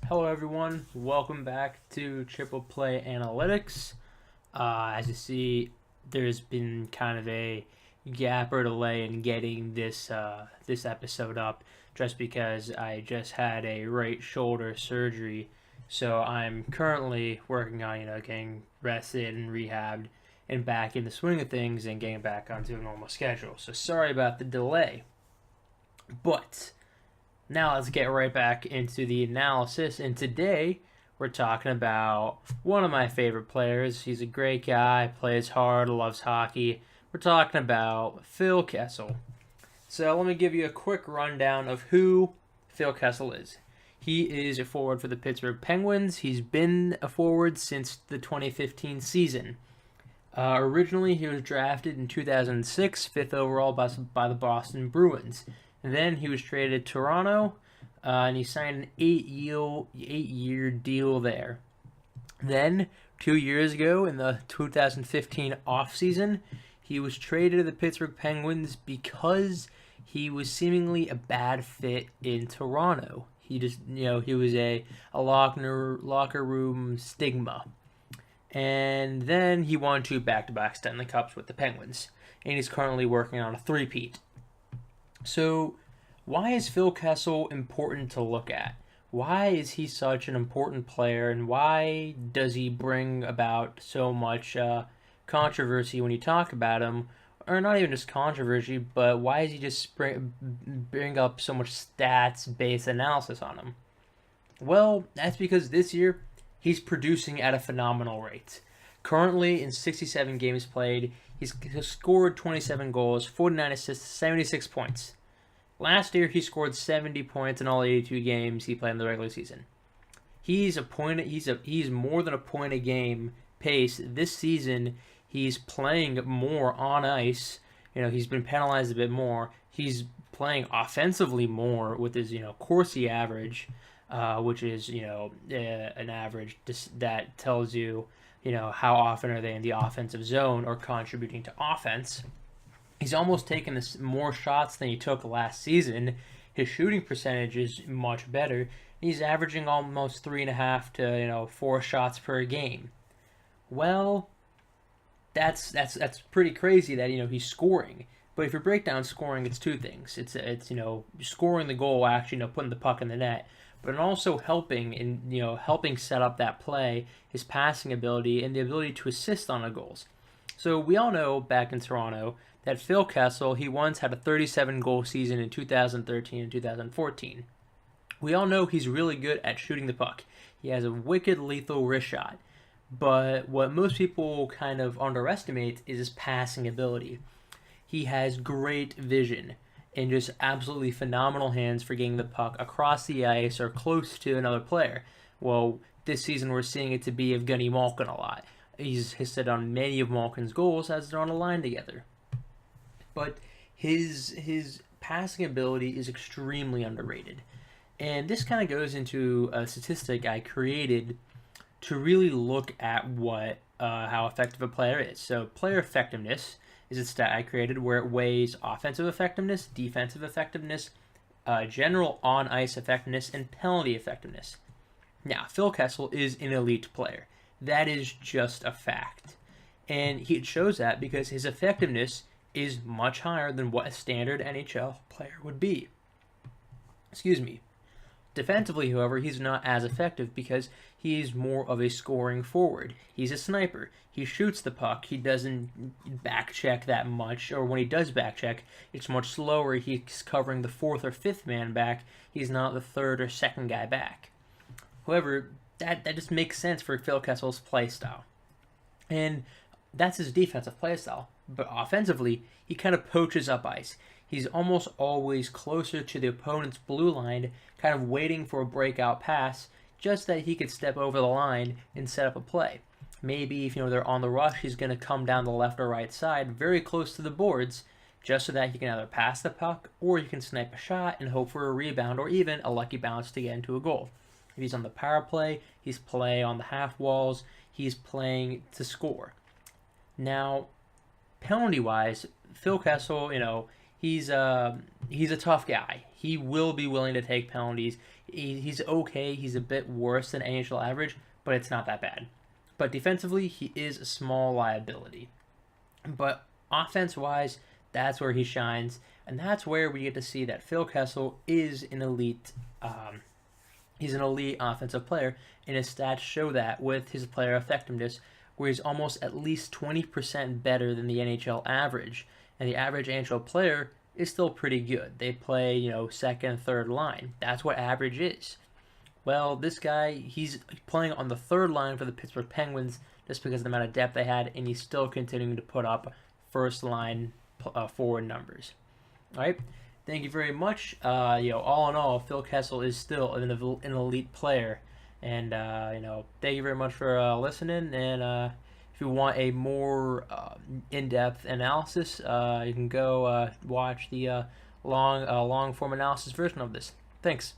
Hello everyone, welcome back to Triple Play Analytics. As you see, there's been kind of a gap or delay in getting this episode up just because I just had a right shoulder surgery. So I'm currently working on, getting rested and rehabbed and back in the swing of things and getting back onto a normal schedule. So sorry about the delay. But now let's get right back into the analysis. And today we're talking about one of my favorite players. He's a great guy, plays hard, loves hockey. We're talking about Phil Kessel. So let me give you a quick rundown of who Phil Kessel is. He is a forward for the Pittsburgh Penguins. He's been a forward since the 2015 season. Originally, he was drafted in 2006, 5th overall by the Boston Bruins. And then he was traded to Toronto, and he signed an 8-year deal there. Then, 2 years ago, in the 2015 offseason, he was traded to the Pittsburgh Penguins because he was seemingly a bad fit in Toronto. He just, he was a locker room stigma. And then he won 2 back-to-back Stanley Cups with the Penguins, and he's currently working on a three-peat. So, why is Phil Kessel important to look at? Why is he such an important player, and why does he bring about so much controversy when you talk about him? Or not even just controversy, but why does he just bring up so much stats-based analysis on him? Well, that's because this year, he's producing at a phenomenal rate. Currently, in 67 games played, he's scored 27 goals, 49 assists, 76 points. Last year, he scored 70 points in all 82 games he played in the regular season. He's more than a point a game pace. This season, he's playing more on ice. He's been penalized a bit more. He's playing offensively more with his, Corsi average, which is, an average that tells you, how often are they in the offensive zone or contributing to offense. He's almost taken more shots than he took last season. His shooting percentage is much better. He's averaging almost 3.5 to 4 shots per game. Well, that's pretty crazy that he's scoring. But if you break down scoring, it's two things. It's scoring the goal, actually putting the puck in the net, but also helping set up that play, his passing ability, and the ability to assist on the goals. So we all know back in Toronto that Phil Kessel, he once had a 37-goal season in 2013 and 2014. We all know he's really good at shooting the puck. He has a wicked lethal wrist shot. But what most people kind of underestimate is his passing ability. He has great vision and just absolutely phenomenal hands for getting the puck across the ice or close to another player. Well, this season we're seeing it to be Evgeny Malkin a lot. He's hit on many of Malkin's goals as they're on a line together. But his passing ability is extremely underrated. And this kind of goes into a statistic I created to really look at how effective a player is. So player effectiveness is a stat I created where it weighs offensive effectiveness, defensive effectiveness, general on-ice effectiveness, and penalty effectiveness. Now, Phil Kessel is an elite player. That is just a fact. And it shows that because his effectiveness is much higher than what a standard NHL player would be. Excuse me. Defensively, however, he's not as effective because he's more of a scoring forward. He's a sniper. He shoots the puck. He doesn't back-check that much, or when he does back-check, it's much slower. He's covering the 4th or 5th man back. He's not the 3rd or 2nd guy back. However, that just makes sense for Phil Kessel's play style. And that's his defensive play style. But offensively, he kind of poaches up ice. He's almost always closer to the opponent's blue line, kind of waiting for a breakout pass, just that he could step over the line and set up a play. Maybe if they're on the rush, he's going to come down the left or right side, very close to the boards, just so that he can either pass the puck or he can snipe a shot and hope for a rebound or even a lucky bounce to get into a goal. If he's on the power play, he's playing on the half walls, he's playing to score. Now, penalty-wise, Phil Kessel, he's a tough guy. He will be willing to take penalties. He's okay. He's a bit worse than NHL average, but it's not that bad. But defensively, he is a small liability. But offense-wise, that's where he shines, and that's where we get to see that Phil Kessel is an elite. He's an elite offensive player, and his stats show that with his player effectiveness, where he's almost at least 20% better than the NHL average. And the average NHL player is still pretty good. They play, second, third line. That's what average is. Well, this guy, he's playing on the third line for the Pittsburgh Penguins just because of the amount of depth they had, and he's still continuing to put up first line forward numbers. All right, thank you very much. All in all, Phil Kessel is still an elite player, and thank you very much for listening. And if you want a more in-depth analysis, you can go watch the long form analysis version of this. Thanks.